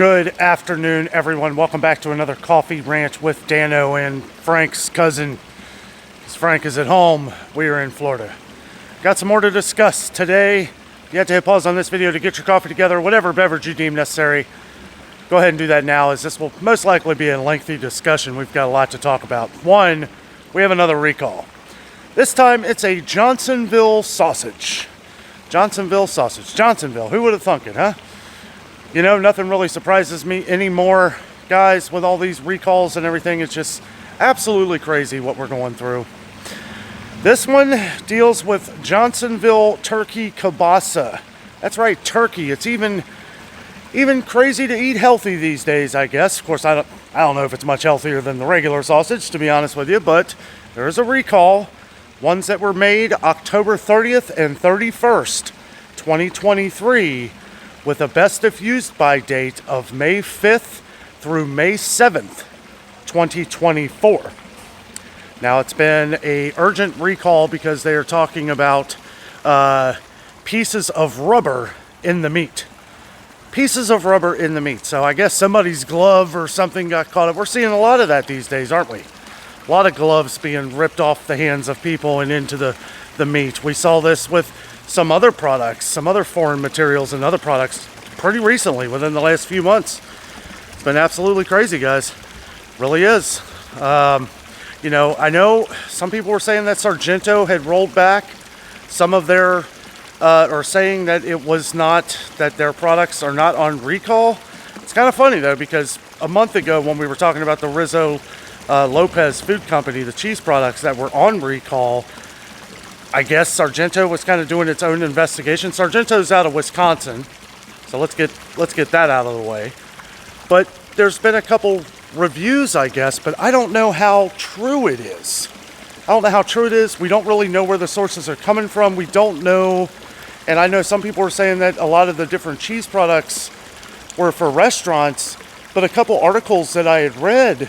Good afternoon, everyone. Welcome back to another Coffee Rant with Dano and Frank's cousin. Because Frank is at home, we are in Florida. Got some more to discuss today. You have to hit pause on this video to get your coffee together, whatever beverage you deem necessary. Go ahead and do that now, as this will most likely be a lengthy discussion. We've got a lot to talk about. One, we have another recall. This time it's a Johnsonville sausage. Johnsonville sausage. Johnsonville. Who would have thunk it, huh? You know, nothing really surprises me anymore, guys, with all these recalls and everything. It's just absolutely crazy what we're going through. This one deals with Johnsonville turkey kielbasa. That's right, turkey. It's even crazy to eat healthy these days, I guess. Of course, I don't know if it's much healthier than the regular sausage, to be honest with you, but there is a recall. Ones that were made October 30th and 31st, 2023. With a best if used by date of May 5th through May 7th, 2024. Now, it's been an urgent recall because they are talking about pieces of rubber in the meat. Pieces of rubber in the meat. So I guess somebody's glove or something got caught up. We're seeing a lot of that these days, aren't we? A lot of gloves being ripped off the hands of people and into the meat. We saw this with some other products, some other foreign materials and other products pretty recently, within the last few months. It's been absolutely crazy, guys. Really is. You know, I know some people were saying that Sargento had rolled back some of their, or saying that it was not, that their products are not on recall. It's kind of funny though, because a month ago when we were talking about the Rizzo Lopez Food Company, the cheese products that were on recall, I guess Sargento was kind of doing its own investigation. Sargento's out of Wisconsin, so let's get that out of the way. But there's been a couple reviews, I guess, but I don't know how true it is. I don't know how true it is. We don't really know where the sources are coming from. We don't know, and I know some people were saying that a lot of the different cheese products were for restaurants, but a couple articles that I had read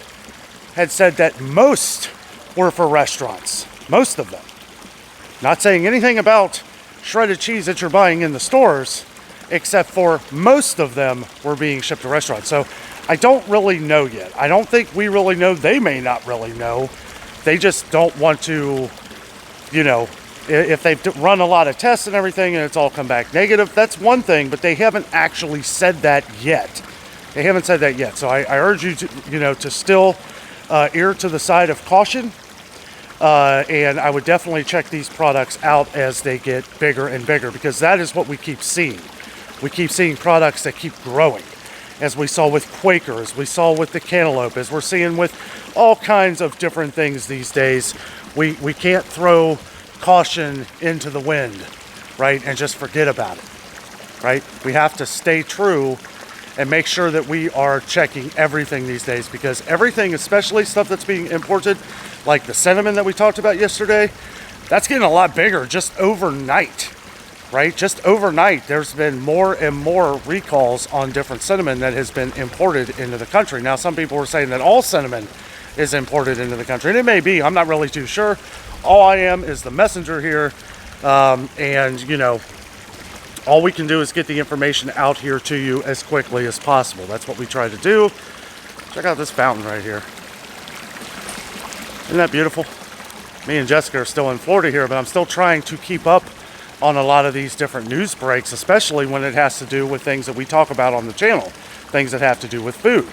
had said that most were for restaurants. Most of them. Not saying anything about shredded cheese that you're buying in the stores, except for most of them were being shipped to restaurants. So I don't really know yet. I don't think we really know. They may not really know. They just don't want to, you know, if they've run a lot of tests and everything and it's all come back negative, that's one thing, but they haven't actually said that yet. They haven't said that yet. So I urge you to, you know, to still err to the side of caution. And I would definitely check these products out as they get bigger and bigger, because that is what we keep seeing. We keep seeing products that keep growing, as we saw with Quaker, as we saw with the cantaloupe, as we're seeing with all kinds of different things these days. We can't throw caution into the wind, right, and just forget about it, right? We have to stay true and make sure that we are checking everything these days, because everything, especially stuff that's being imported, like the cinnamon that we talked about yesterday, that's getting a lot bigger just overnight, right? Just overnight, there's been more and more recalls on different cinnamon that has been imported into the country. Now, some people were saying that all cinnamon is imported into the country, and it may be. I'm not really too sure. All I am is the messenger here, and, you know, all we can do is get the information out here to you as quickly as possible. That's what we try to do. Check out this fountain right here. Isn't that beautiful? Me and Jessica are still in Florida here, but I'm still trying to keep up on a lot of these different news breaks, especially when it has to do with things that we talk about on the channel, things that have to do with food.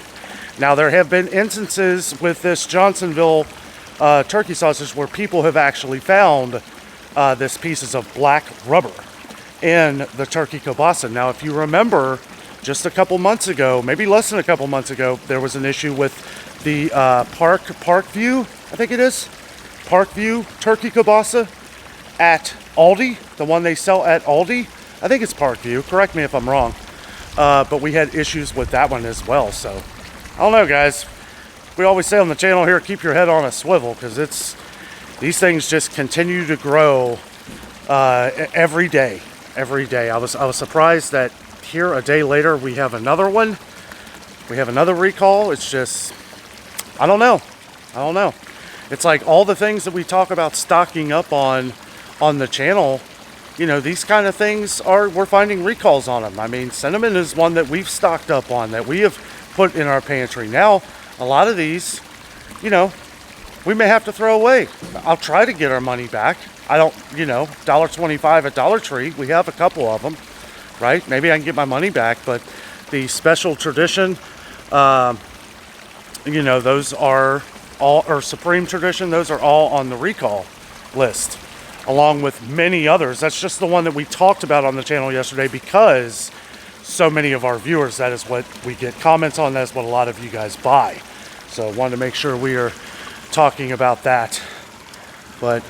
Now, there have been instances with this Johnsonville turkey sausage where people have actually found this pieces of black rubber in the turkey kielbasa. Now, if you remember, just a couple months ago, maybe less than a couple months ago, there was an issue with the Parkview, I think it is, Parkview turkey kielbasa at Aldi, the one they sell at Aldi. I think it's Parkview, correct me if I'm wrong. But we had issues with that one as well. So, I don't know, guys. We always say on the channel here, keep your head on a swivel, because these things just continue to grow every day. Every day. I was surprised that here a day later we have another one. We have another recall. It's just, I don't know. It's like all the things that we talk about stocking up on the channel, you know, these kind of things we're finding recalls on them. I mean, cinnamon is one that we've stocked up on, that we have put in our pantry. Now, a lot of these, you know, we may have to throw away. I'll try to get our money back. I don't, you know, $1.25 at Dollar Tree. We have a couple of them, right? Maybe I can get my money back, but the Special Tradition, you know, those are all, or Supreme Tradition, those are all on the recall list, along with many others. That's just the one that we talked about on the channel yesterday because so many of our viewers, that is what we get comments on. That's what a lot of you guys buy. So I wanted to make sure we are talking about that. But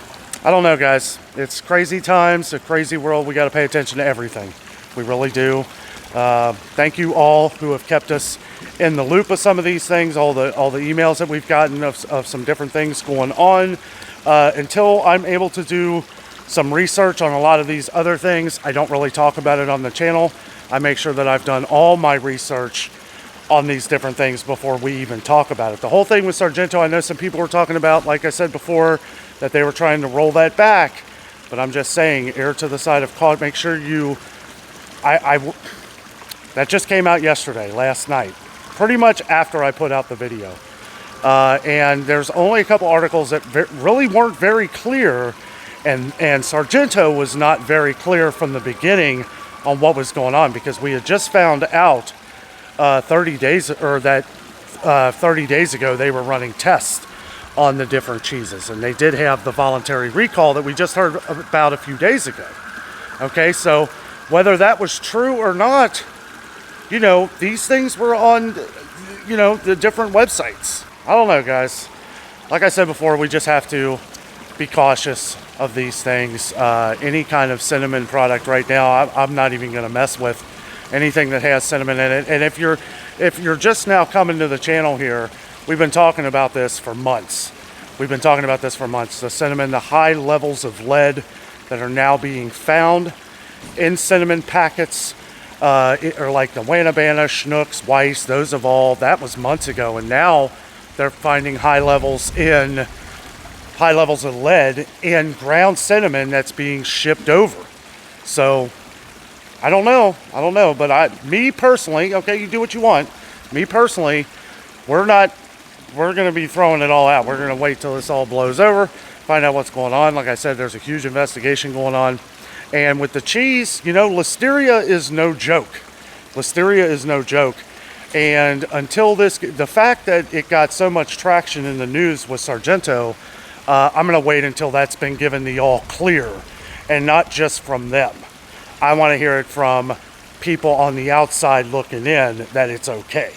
I don't know, guys. It's crazy times, a crazy world. We got to pay attention to everything. We really do. Thank you all who have kept us in the loop of some of these things, all the emails that we've gotten of some different things going on. Until I'm able to do some research on a lot of these other things, I don't really talk about it on the channel. I make sure that I've done all my research on these different things before we even talk about it. The whole thing with Sargento, I know some people were talking about, like I said before, that they were trying to roll that back. But I'm just saying, err to the side of caution. Make sure you... that just came out yesterday, last night, pretty much after I put out the video. And there's only a couple articles that really weren't very clear, and Sargento was not very clear from the beginning on what was going on, because we had just found out 30 days ago they were running tests on the different cheeses, and they did have the voluntary recall that we just heard about a few days ago. Okay, so whether that was true or not, you know, these things were on, you know, the different websites. I don't know, guys. Like I said before, we just have to be cautious of these things. Any kind of cinnamon product right now, I'm not even going to mess with anything that has cinnamon in it. And if you're just now coming to the channel here, we've been talking about this for months. The cinnamon, the high levels of lead that are now being found in cinnamon packets, or like the Wanabana, Schnucks, Weiss, those of all, that was months ago. And now they're finding high levels of lead in ground cinnamon that's being shipped over. So I don't know, but me personally, okay, you do what you want. Me personally, we're going to be throwing it all out. We're going to wait till this all blows over, find out what's going on. Like I said, there's a huge investigation going on. And with the cheese, you know, listeria is no joke. And until the fact that it got so much traction in the news with Sargento, I'm going to wait until that's been given the all clear, and not just from them. I want to hear it from people on the outside looking in that it's okay,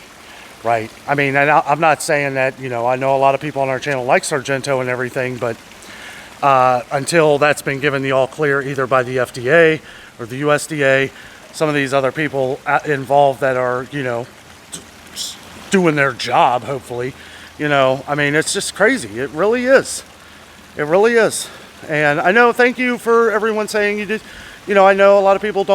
right? I mean, and I'm not saying that, you know, I know a lot of people on our channel like Sargento and everything, but until that's been given the all clear either by the FDA or the USDA, some of these other people involved that are, you know, doing their job, hopefully, you know, I mean, it's just crazy. It really is. And I know, thank you for everyone saying you did. You know, I know a lot of people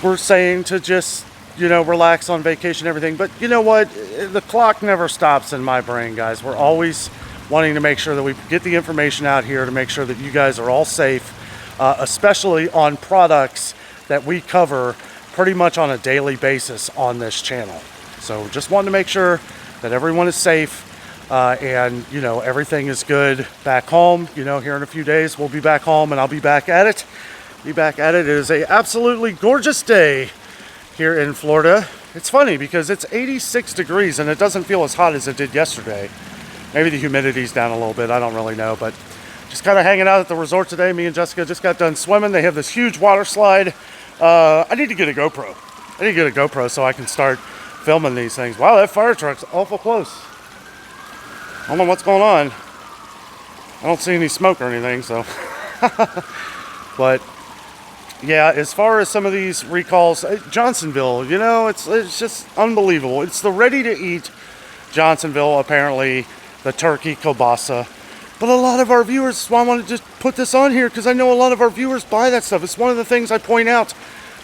we're saying to just, you know, relax on vacation and everything. But you know what? The clock never stops in my brain, guys. We're always wanting to make sure that we get the information out here to make sure that you guys are all safe, especially on products that we cover pretty much on a daily basis on this channel. So just wanted to make sure that everyone is safe. And, you know, everything is good back home. You know, here in a few days, we'll be back home and I'll be back at it. It is a absolutely gorgeous day here in Florida. It's funny because it's 86 degrees and it doesn't feel as hot as it did yesterday. Maybe the humidity's down a little bit. I don't really know, but just kind of hanging out at the resort today. Me and Jessica just got done swimming. They have this huge water slide. I need to get a GoPro so I can start filming these things. Wow, that fire truck's awful close. I don't know what's going on. I don't see any smoke or anything, so. But yeah, as far as some of these recalls, Johnsonville, you know, it's just unbelievable. It's the ready-to-eat Johnsonville, apparently, the turkey kielbasa. But a lot of our viewers, so I wanted to just put this on here because I know a lot of our viewers buy that stuff. It's one of the things I point out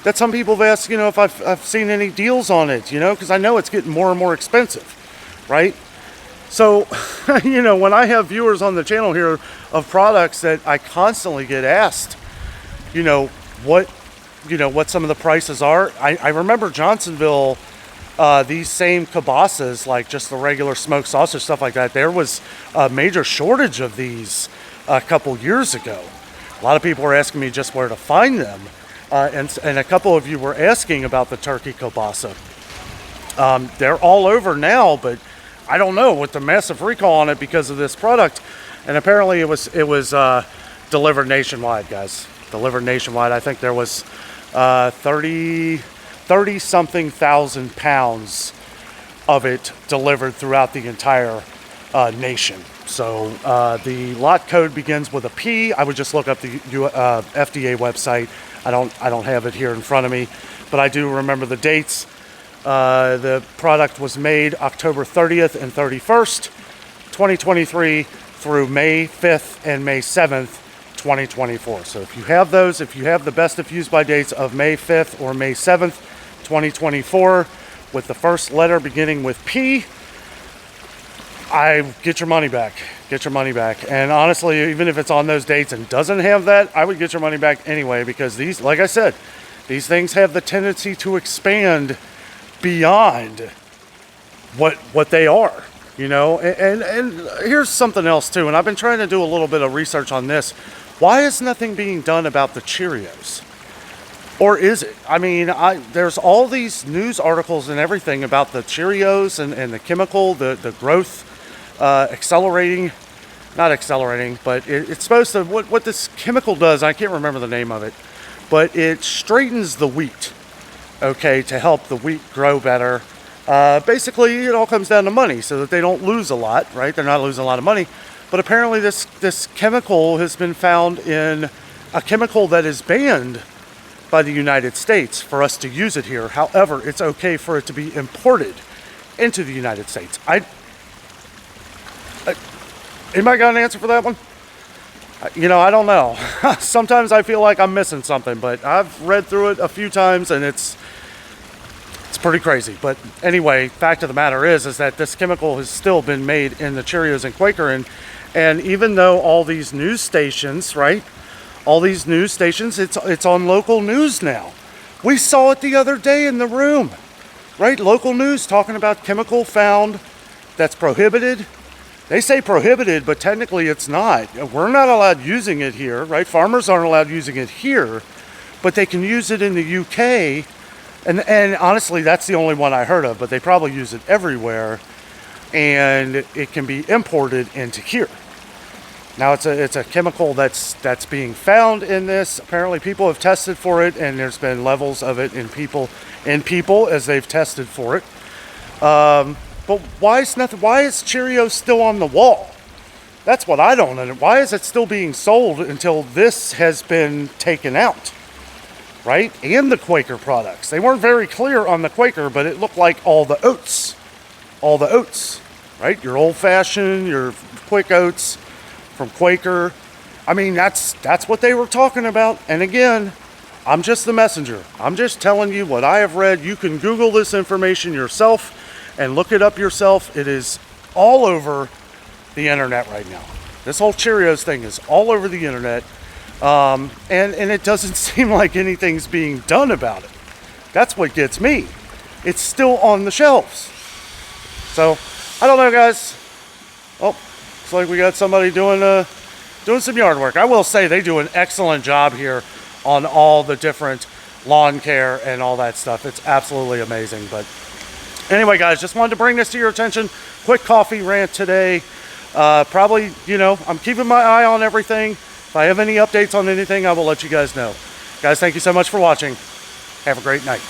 that some people have asked, you know, if I've seen any deals on it, you know, because I know it's getting more and more expensive, right? So, you know, when I have viewers on the channel here of products that I constantly get asked you know, what some of the prices are. I remember Johnsonville, these same kibasas, like just the regular smoked sausage, stuff like that, there was a major shortage of these a couple years ago. A lot of people were asking me just where to find them. And a couple of you were asking about the turkey kielbasa. They're all over now, but I don't know, with the massive recall on it because of this product. And apparently it was delivered nationwide, guys. Delivered nationwide. I think there was 30 something thousand pounds of it delivered throughout the entire nation. So the lot code begins with a P. I would just look up the FDA website. I don't have it here in front of me, but I do remember the dates. The product was made October 30th and 31st, 2023 through May 5th and May 7th, 2024. So if you have those, if you have the best if used by dates of May 5th or May 7th, 2024, with the first letter beginning with P, I get your money back. Get your money back. And honestly, even if it's on those dates and doesn't have that, I would get your money back anyway, because these, like I said, these things have the tendency to expand beyond what they are, you know. And here's something else too, and I've been trying to do a little bit of research on this. Why is nothing being done about the Cheerios? Or is it? I mean, there's all these news articles and everything about the Cheerios and the chemical, the growth accelerating, not accelerating, but it's supposed to, what this chemical does, I can't remember the name of it, but it straightens the wheat, okay, to help the wheat grow better. Basically, it all comes down to money, so that they don't lose a lot, right? They're not losing a lot of money. But apparently this chemical has been found in a chemical that is banned by the United States for us to use it here. However, it's okay for it to be imported into the United States. Anybody got an answer for that one? You know, I don't know. Sometimes I feel like I'm missing something, but I've read through it a few times and it's pretty crazy. But anyway, fact of the matter is that this chemical has still been made in the Cheerios and Quaker, and even though all these news stations, right? All these news stations, it's on local news now. We saw it the other day in the room, right? Local news talking about chemical found that's prohibited. They say prohibited, but technically it's not. We're not allowed using it here, right? Farmers aren't allowed using it here, but they can use it in the UK. And honestly, that's the only one I heard of, but they probably use it everywhere. And it can be imported into here. Now it's a chemical that's being found in this. Apparently people have tested for it, and there's been levels of it in people as they've tested for it. But why is Cheerios still on the wall? That's what I don't know. Why is it still being sold until this has been taken out, right? And the Quaker products. They weren't very clear on the Quaker, but it looked like all the oats, right? Your old-fashioned, your quick oats from Quaker. I mean, that's what they were talking about. And again, I'm just the messenger. I'm just telling you what I have read. You can Google this information yourself and look it up yourself. It is all over the internet right now. This whole Cheerios thing is all over the internet. And it doesn't seem like anything's being done about it. That's what gets me. It's still on the shelves. So, I don't know, guys. Oh, looks like we got somebody doing some yard work. I will say they do an excellent job here on all the different lawn care and all that stuff. It's absolutely amazing. But anyway, guys, just wanted to bring this to your attention. Quick coffee rant today. Probably, you know, I'm keeping my eye on everything. If I have any updates on anything, I will let you guys know. Guys, thank you so much for watching. Have a great night.